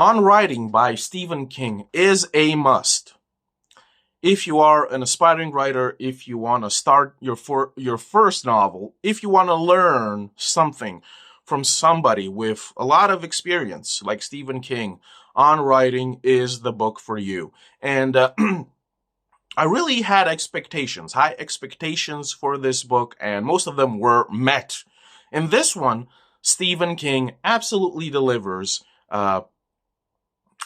On Writing by Stephen King is a must. If you are an aspiring writer, if you want to start your first novel, if you want to learn something from somebody with a lot of experience like Stephen King, On Writing is the book for you. And I really had expectations, high expectations for this book, and most of them were met. In this one, Stephen King absolutely delivers.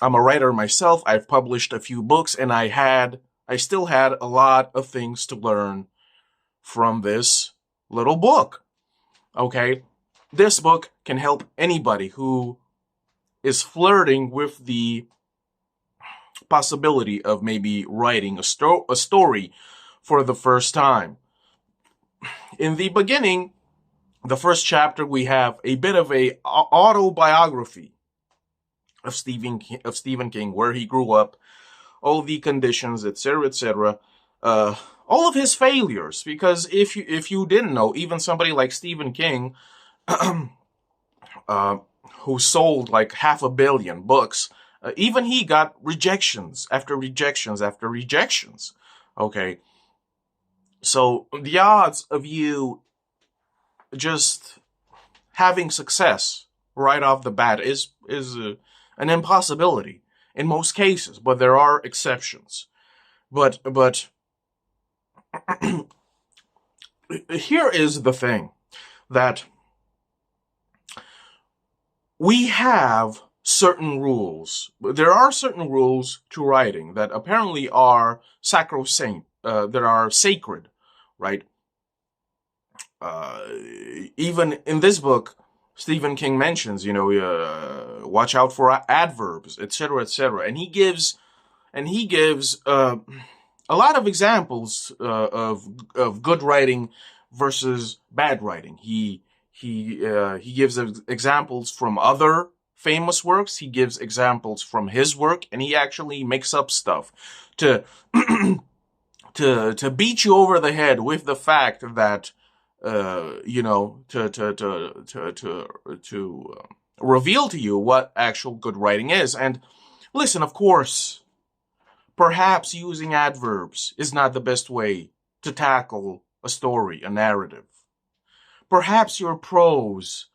I'm a writer myself. I've published a few books, and I still had a lot of things to learn from this little book. Okay? This book can help anybody who is flirting with the possibility of maybe writing a story for the first time. In the beginning, the first chapter, we have a bit of a autobiography of Stephen King, where he grew up, all the conditions, etc., etc., all of his failures. Because if you didn't know, even somebody like Stephen King, who sold like 500 million books, even he got rejections after rejections after rejections. Okay, so the odds of you just having success right off the bat is an impossibility in most cases, but there are exceptions. But here is the thing, that we have certain rules. There are certain rules to writing that apparently are sacrosanct, that are sacred, right? Even in this book, Stephen King mentions, watch out for adverbs, etc., etc., and he gives a lot of examples of good writing versus bad writing. He gives examples from other famous works. He gives examples from his work, and he actually makes up stuff to to beat you over the head with the fact that to reveal to you what actual good writing is. And listen, of course, perhaps using adverbs is not the best way to tackle a story, a narrative. Perhaps your prose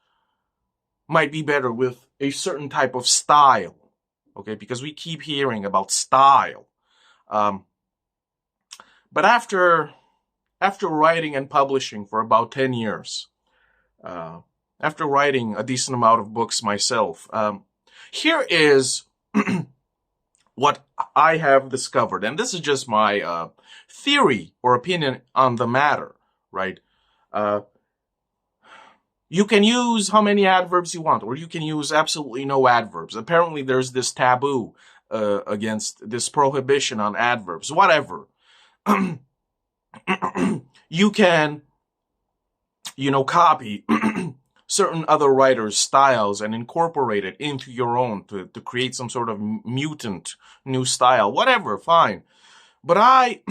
might be better with a certain type of style, okay? Because we keep hearing about style. But after writing and publishing for about 10 years, after writing a decent amount of books myself, here is what I have discovered. And this is just my theory or opinion on the matter, right? You can use how many adverbs you want, or you can use absolutely no adverbs. Apparently, there's this taboo against this prohibition on adverbs. Whatever. You can, copy certain other writers' styles and incorporate it into your own to create some sort of mutant new style. Whatever, fine. But I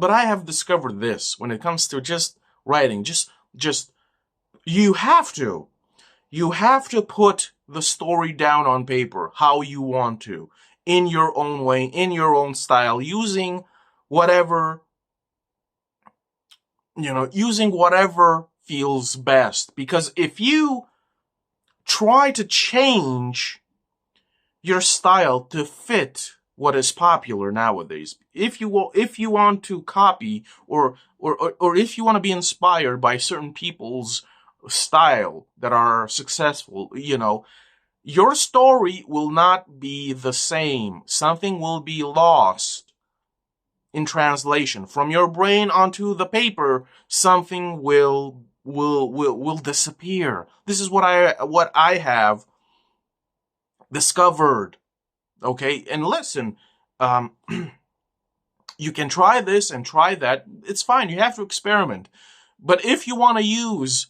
have discovered this when it comes to just writing. Just you have to put the story down on paper how you want to, in your own way, in your own style, using whatever feels best. Because if you try to change your style to fit what is popular nowadays, if you want to copy or if you want to be inspired by certain people's style that are successful, your story will not be the same. Something will be lost in translation from your brain onto the paper. Something will disappear. This is what I have discovered. Okay, and listen, you can try this and try that. It's fine. You have to experiment. But if you want to use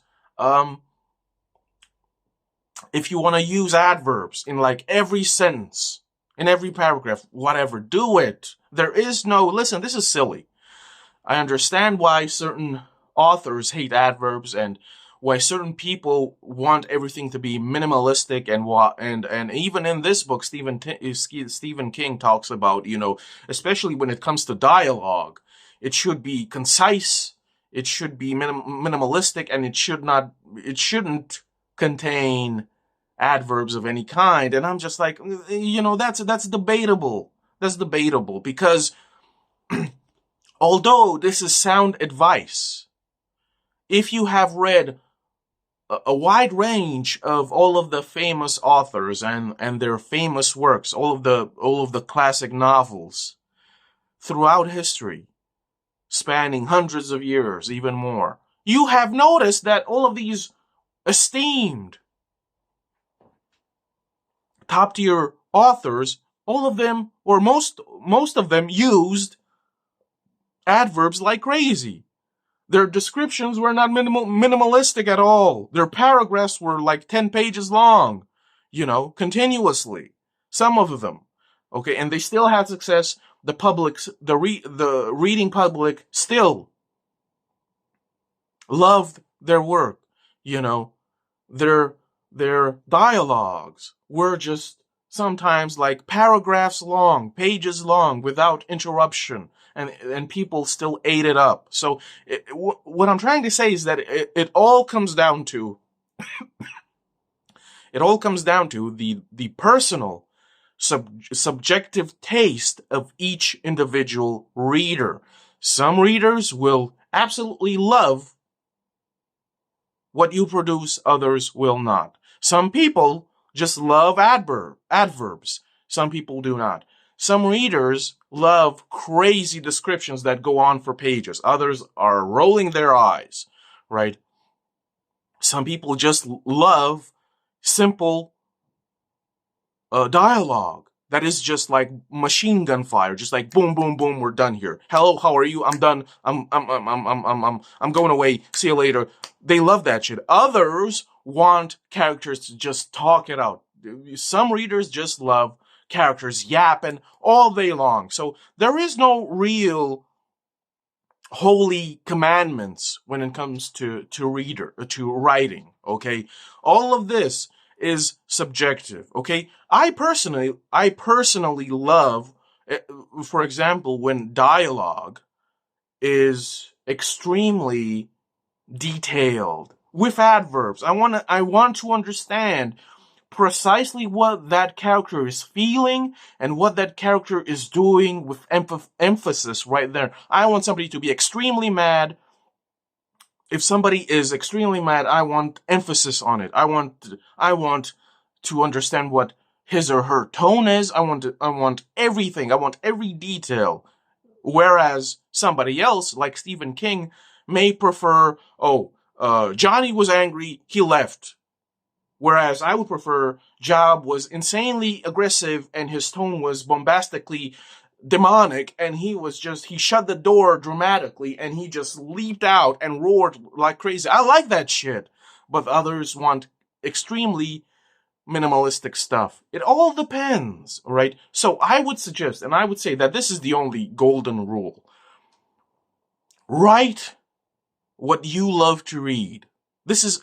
adverbs in like every sentence, in every paragraph, whatever, do it. Listen, this is silly. I understand why certain authors hate adverbs and why certain people want everything to be minimalistic, and even in this book, Stephen King talks about, especially when it comes to dialogue, it should be concise, it should be minimalistic, and it shouldn't contain adverbs of any kind. And I'm just like, that's debatable. That's debatable because although this is sound advice, if you have read a wide range of all of the famous authors and their famous works, all of the classic novels throughout history, spanning hundreds of years, even more, you have noticed that all of these esteemed top-tier authors, all of them, or most of them, used adverbs like crazy. Their descriptions were not minimalistic at all. Their paragraphs were like 10 pages long, continuously. Some of them, okay, and they still had success. The reading public still loved their work. Their dialogues were just sometimes like paragraphs long, pages long, without interruption, and people still ate it up. So what I'm trying to say is that it all comes down to the personal subjective taste of each individual reader. Some readers will absolutely love what you produce, others will not. Some people just love adverbs. Some people do not. Some readers love crazy descriptions that go on for pages. Others are rolling their eyes, right? Some people just love simple dialogue that is just like machine gun fire, just like boom, boom, boom. We're done here. Hello, how are you? I'm done. I'm going away. See you later. They love that shit. Others want characters to just talk it out. Some readers just love characters yapping all day long. So there is no real holy commandments when it comes to writing. Okay, all of this is subjective. Okay, I personally love, for example, when dialogue is extremely detailed with adverbs. I want to understand precisely what that character is feeling and what that character is doing with emphasis right there. I want somebody to be extremely mad. If somebody is extremely mad, I want emphasis on it. I want to understand what his or her tone is. I want everything. I want every detail. Whereas somebody else, like Stephen King, may prefer, Johnny was angry, he left. Whereas I would prefer Job was insanely aggressive and his tone was bombastically demonic, and he shut the door dramatically and he just leaped out and roared like crazy. I like that shit. But others want extremely minimalistic stuff. It all depends, right? So I would suggest, and I would say that this is the only golden rule. Write what you love to read. This is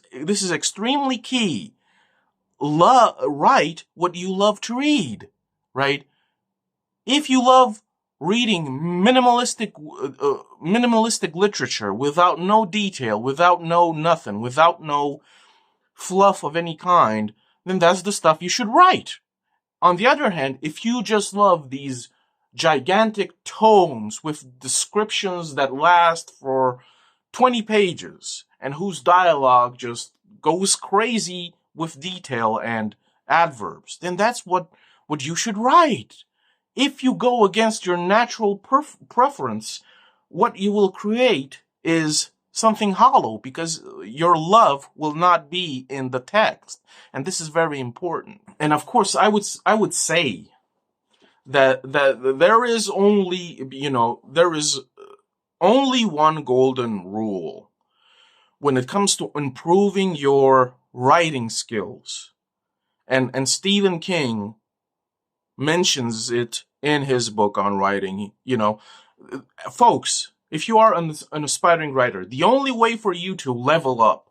extremely key. Write what you love to read, right? If you love reading minimalistic literature without no detail, without no nothing, without no fluff of any kind, then that's the stuff you should write. On the other hand, if you just love these gigantic tomes with descriptions that last for 20 pages and whose dialogue just goes crazy with detail and adverbs, then that's what you should write. If you go against your natural preference, what you will create is something hollow because your love will not be in the text. And this is very important. And of course, I would say that there is only one golden rule when it comes to improving your writing skills. And Stephen King mentions it in his book on writing. Folks, if you are an aspiring writer, the only way for you to level up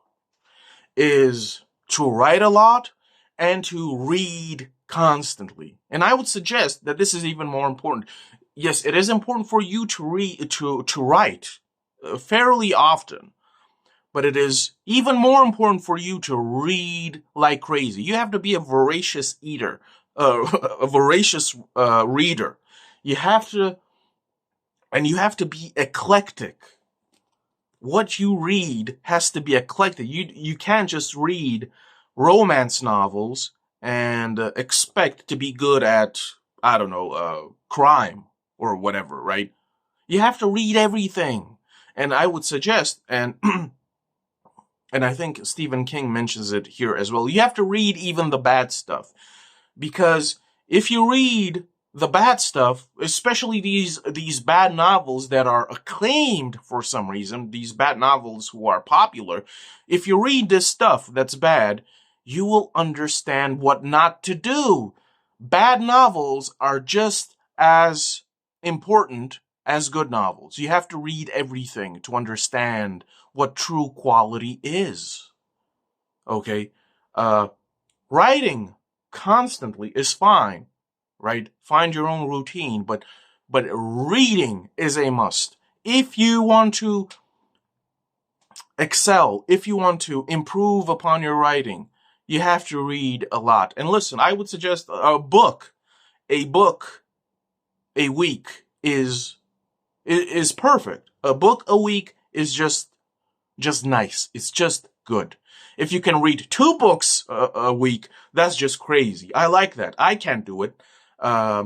is to write a lot and to read constantly. And I would suggest that this is even more important. Yes, it is important for you to read, to write fairly often, but it is even more important for you to read like crazy. You have to be a voracious eater, a voracious reader. You have to, and you have to be eclectic. What you read has to be eclectic. You can't just read romance novels and expect to be good at, I don't know, crime or whatever, right? You have to read everything. And I would suggest, and and I think Stephen King mentions it here as well, you have to read even the bad stuff. Because if you read the bad stuff, especially these bad novels that are acclaimed for some reason, these bad novels who are popular, if you read this stuff that's bad, you will understand what not to do. Bad novels are just as important as good novels. You have to read everything to understand what true quality is. Okay? Writing constantly is fine, right? Find your own routine, but reading is a must. If you want to excel, if you want to improve upon your writing, you have to read a lot. And listen, I would suggest a book a week is perfect. A book a week is just nice. It's just good. If you can read 2 books a week, that's just crazy. I like that. I can't do it. But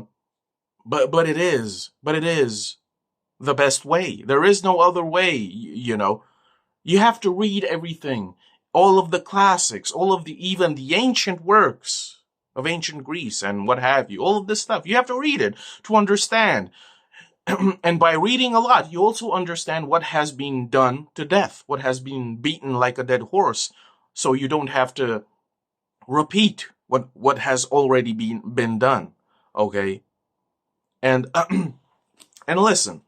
it is the best way. There is no other way, you know. You have to read everything. All of the classics, all of even the ancient works of ancient Greece and what have you. All of this stuff. You have to read it to understand. And by reading a lot, you also understand what has been done to death, what has been beaten like a dead horse, so you don't have to repeat what has already been done. Okay? And and listen,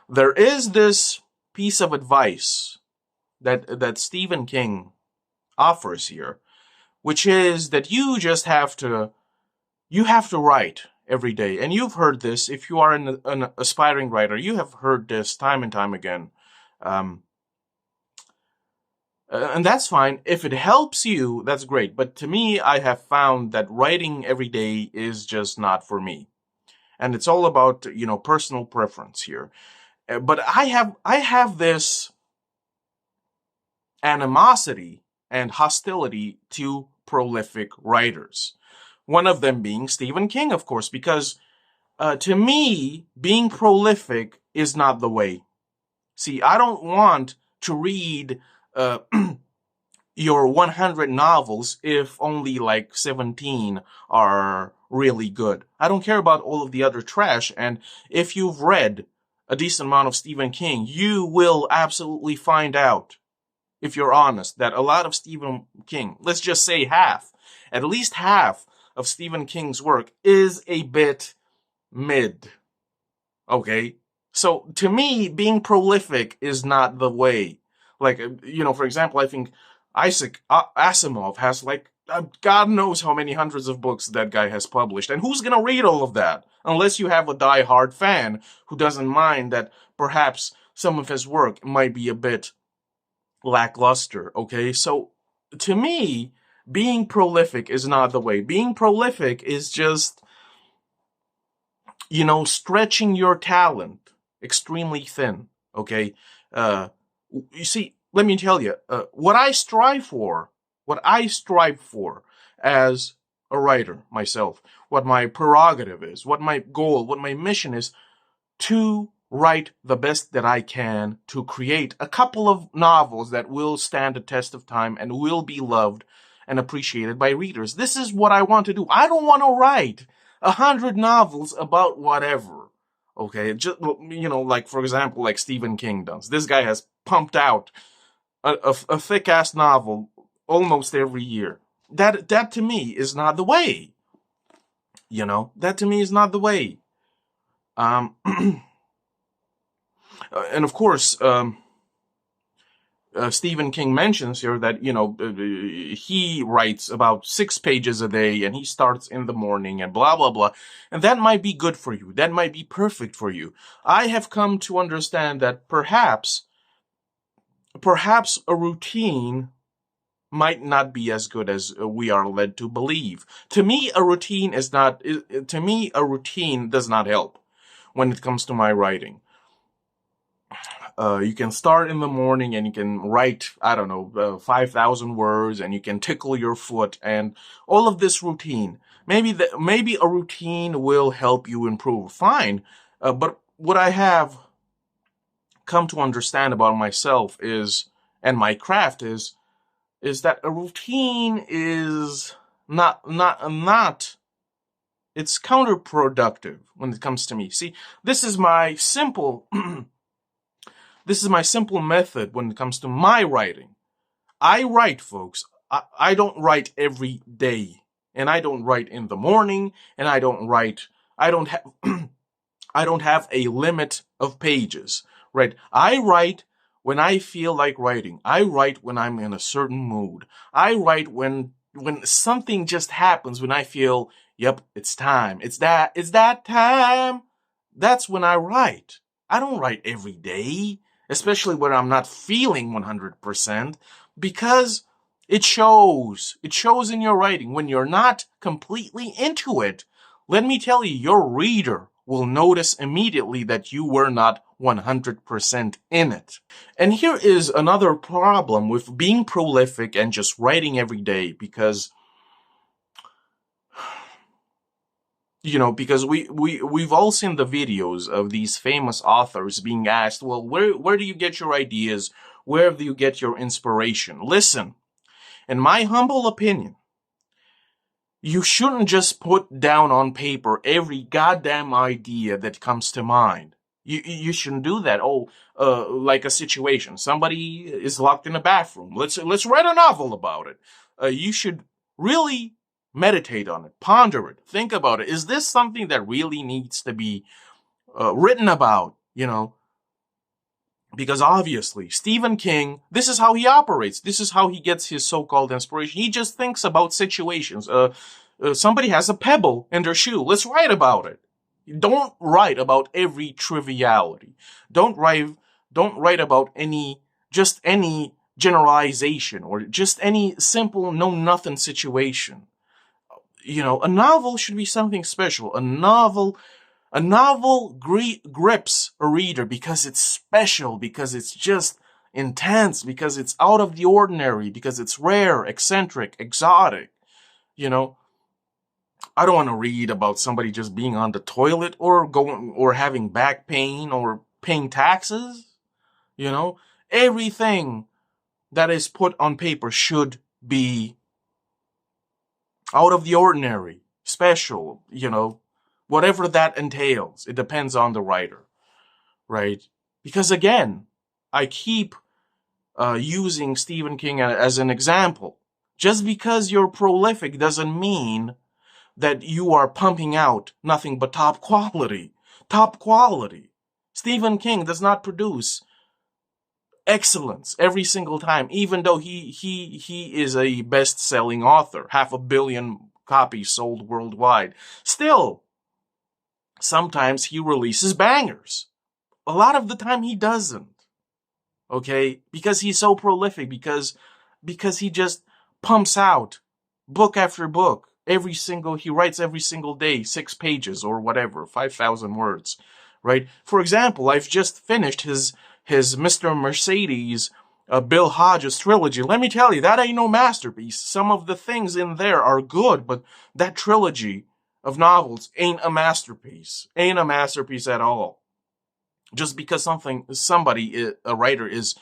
there is this piece of advice that Stephen King offers here, which is that you just have to write every day. And you've heard this. If you are an aspiring writer, you have heard this time and time again. And that's fine. If it helps you, that's great. But to me, I have found that writing every day is just not for me. And it's all about, personal preference here. But I have this animosity and hostility to prolific writers. One of them being Stephen King, of course, because to me, being prolific is not the way. See, I don't want to read your 100 novels if only like 17 are really good. I don't care about all of the other trash, and if you've read a decent amount of Stephen King, you will absolutely find out, if you're honest, that a lot of Stephen King, let's just say half, at least half of Stephen King's work is a bit mid. Okay? So to me, being prolific is not the way. Like, for example, I think Isaac Asimov has like, God knows how many hundreds of books that guy has published. And who's gonna read all of that? Unless you have a die-hard fan who doesn't mind that perhaps some of his work might be a bit lackluster, okay? So, to me, being prolific is not the way. Being prolific is just, stretching your talent extremely thin, okay? You see, let me tell you, what I strive for as a writer myself, what my prerogative is, what my goal, what my mission is, to write the best that I can, to create a couple of novels that will stand the test of time and will be loved and appreciated by readers. This is what I want to do. I don't want to write 100 novels about whatever. Okay, just, like, for example, like Stephen King does. This guy has pumped out a thick-ass novel almost every year. That to me is not the way. That to me is not the way. And of course, Stephen King mentions here that, he writes about 6 pages a day and he starts in the morning and blah, blah, blah. And that might be good for you. That might be perfect for you. I have come to understand that perhaps a routine might not be as good as we are led to believe. To me, a routine does not help when it comes to my writing. You can start in the morning and you can write, 5,000 words, and you can tickle your foot and all of this routine. Maybe a routine will help you improve. Fine. But what I have come to understand about myself and my craft is that a routine is not, it's counterproductive when it comes to me. See, this is my simple method when it comes to my writing. I write, folks. I don't write every day, and I don't write in the morning, and I don't have a limit of pages, right? I write when I feel like writing. I write when I'm in a certain mood. I write when something just happens, when I feel, yep, it's time. It's that time. That's when I write. I don't write every day, especially when I'm not feeling 100%, because it shows. It shows in your writing. When you're not completely into it, let me tell you, your reader will notice immediately that you were not 100% in it. And here is another problem with being prolific and just writing every day, because we've all seen the videos of these famous authors being asked, well, where do you get your ideas? Where do you get your inspiration? Listen, in my humble opinion, you shouldn't just put down on paper every goddamn idea that comes to mind. You shouldn't do that. Like a situation. Somebody is locked in a bathroom. Let's write a novel about it. You should really meditate on it, ponder it, think about it. Is this something that really needs to be written about? Because obviously, Stephen King, this is how he operates. This is how he gets his so-called inspiration. He just thinks about situations. Somebody has a pebble in their shoe. Let's write about it. Don't write about every triviality. Don't write about any generalization or just any simple know-nothing situation. A novel should be something special. A novel grips a reader because it's special, because it's just intense, because it's out of the ordinary, because it's rare, eccentric, exotic. I don't want to read about somebody just being on the toilet or having back pain or paying taxes. Everything that is put on paper should be out of the ordinary, special, whatever that entails. It depends on the writer, right? Because again, I keep using Stephen King as an example. Just because you're prolific doesn't mean that you are pumping out nothing but top quality. Top quality. Stephen King does not produce excellence every single time, even though he is a best-selling author, 500 million copies sold worldwide. Still, sometimes he releases bangers. A lot of the time he doesn't. Okay? Because he's so prolific, because he just pumps out book after book. He writes every single day, 6 pages or whatever, 5,000 words, right? For example, I've just finished his Mr. Mercedes, Bill Hodges trilogy. Let me tell you, that ain't no masterpiece. Some of the things in there are good, but that trilogy of novels ain't a masterpiece. Ain't a masterpiece at all. Just because a writer is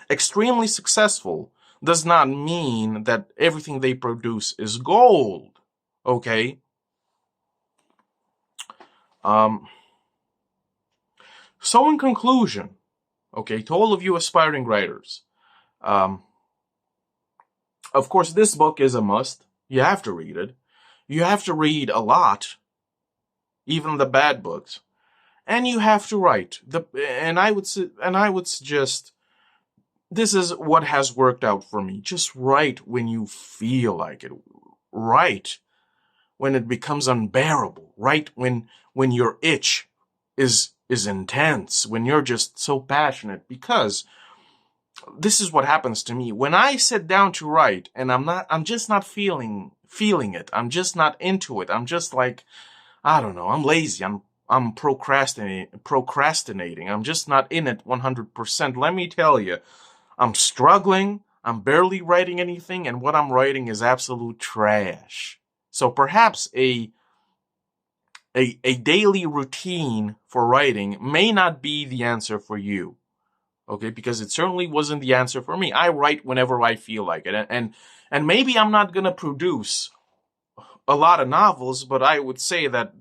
extremely successful does not mean that everything they produce is gold. Okay? So in conclusion, okay, to all of you aspiring writers, of course, this book is a must. You have to read it. You have to read a lot, even the bad books. and you have to write. And I would suggest this is what has worked out for me. Just write when you feel like it. Write when it becomes unbearable. Write when your itch is intense, when you're just so passionate, because this is what happens to me. When I sit down to write and I'm just not feeling it. I'm just not into it. I'm just like, I don't know, I'm lazy. I'm procrastinating. I'm just not in it 100%. Let me tell you, I'm struggling. I'm barely writing anything, and what I'm writing is absolute trash. So perhaps a daily routine for writing may not be the answer for you. Okay, because it certainly wasn't the answer for me. I write whenever I feel like it, and maybe I'm not gonna produce a lot of novels, but I would say that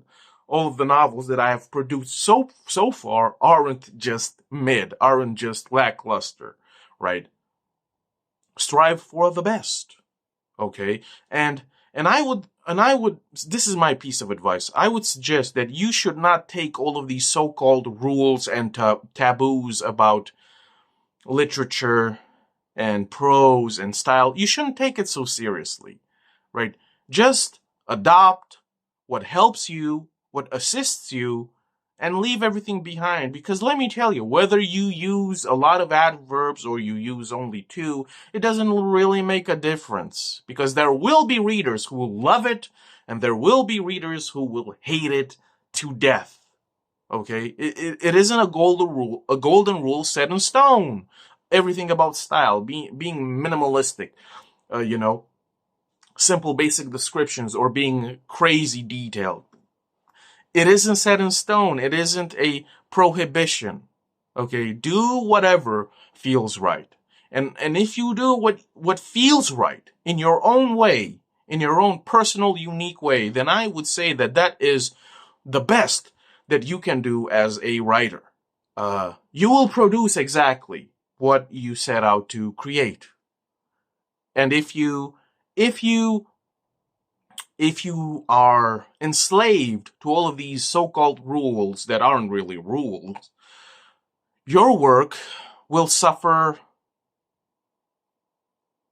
all of the novels that I have produced so far aren't just mid, aren't just lackluster, right? Strive for the best, okay? And I would, this is my piece of advice. I would suggest that you should not take all of these so-called rules and taboos about literature and prose and style. You shouldn't take it so seriously, right? Just adopt what helps you, what assists you, and leave everything behind. Because let me tell you, whether you use a lot of adverbs or you use only two, it doesn't really make a difference. Because there will be readers who will love it, and there will be readers who will hate it to death. Okay? It isn't a golden rule set in stone. Everything about style, being minimalistic, simple basic descriptions, or being crazy detailed. It isn't set in stone. It isn't a prohibition. Okay, do whatever feels right. And if you do what feels right in your own way, in your own personal, unique way, then I would say that is the best that you can do as a writer. You will produce exactly what you set out to create. And if you are enslaved to all of these so-called rules that aren't really rules, your work will suffer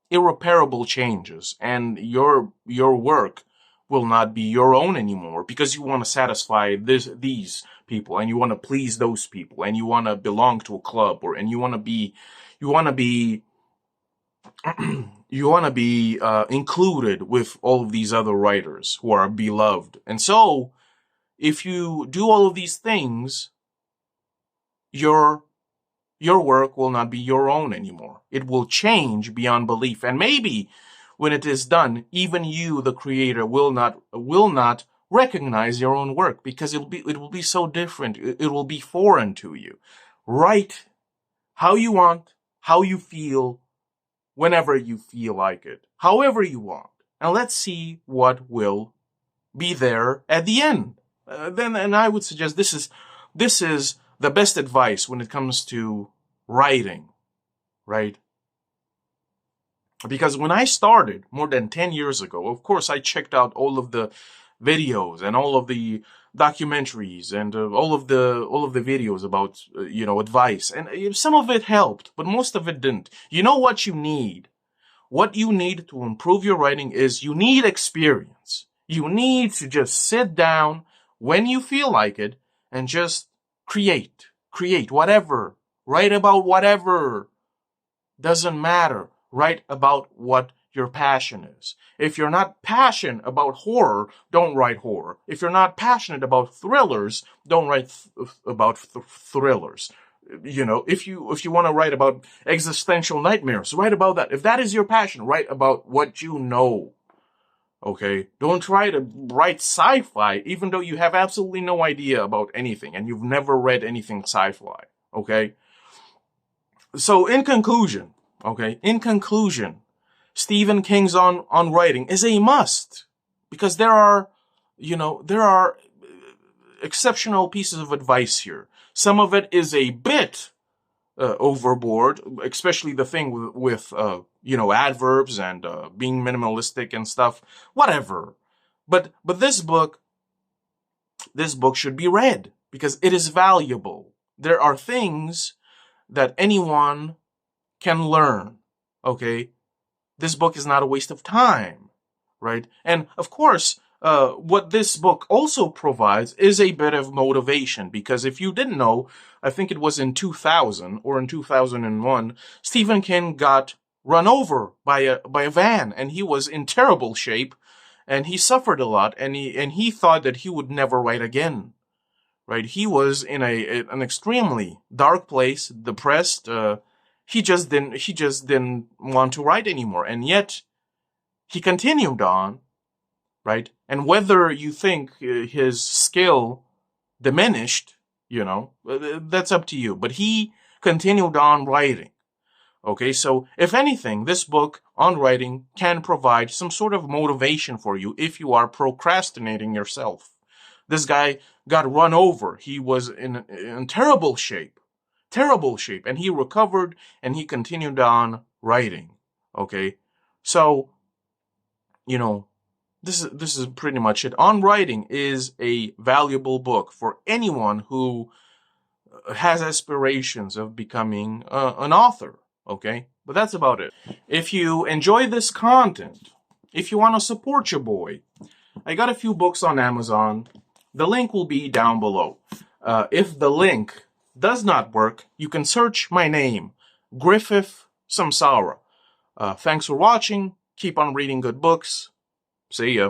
irreparable changes, and your work will not be your own anymore, because you want to satisfy these people, and you want to please those people, and you want to belong to a club, and you want to be included with all of these other writers who are beloved. And so, if you do all of these things, your work will not be your own anymore. It will change beyond belief. And maybe when it is done, even you, the creator, will not recognize your own work, because it will be so different. It will be foreign to you. Write how you want, how you feel, whenever you feel like it, however you want. And let's see what will be there at the end. And I would suggest this is the best advice when it comes to writing, right? Because when I started more than 10 years ago, of course, I checked out all of the videos and all of the documentaries and all of the videos about advice, and some of it helped, but most of it didn't. You know what you need? What you need to improve your writing is you need experience. You need to just sit down when you feel like it and just create whatever, write about whatever. Doesn't matter. Write about what your passion is. If you're not passionate about horror, don't write horror. If you're not passionate about thrillers, don't write about thrillers. If you want to write about existential nightmares, write about that. If that is your passion, write about what you know. Okay? Don't try to write sci-fi, even though you have absolutely no idea about anything and you've never read anything sci-fi. Okay? So in conclusion, Stephen King's on writing is a must, because there are exceptional pieces of advice here. Some of it is a bit overboard, especially the thing with adverbs and being minimalistic and stuff. Whatever, but this book should be read, because it is valuable. There are things that anyone can learn, okay? This book is not a waste of time, right? And of course, what this book also provides is a bit of motivation, because if you didn't know, I think it was in 2000 or in 2001, Stephen King got run over by a van, and he was in terrible shape, and he suffered a lot, and he thought that he would never write again, right? He was in an extremely dark place, depressed. He just didn't want to write anymore, and yet he continued on, right? And whether you think his skill diminished, that's up to you. But he continued on writing. Okay, so if anything, this book on writing can provide some sort of motivation for you if you are procrastinating yourself. This guy got run over. He was in terrible shape, and he recovered and he continued on writing. Okay, so this is pretty much it. On Writing is a valuable book for anyone who has aspirations of becoming an author. Okay, but that's about it. If you enjoy this content, if you want to support your boy, I got a few books on Amazon. The link will be down below. If the link does not work, you can search my name, Griffith Samsara. Thanks for watching. Keep on reading good books. See ya.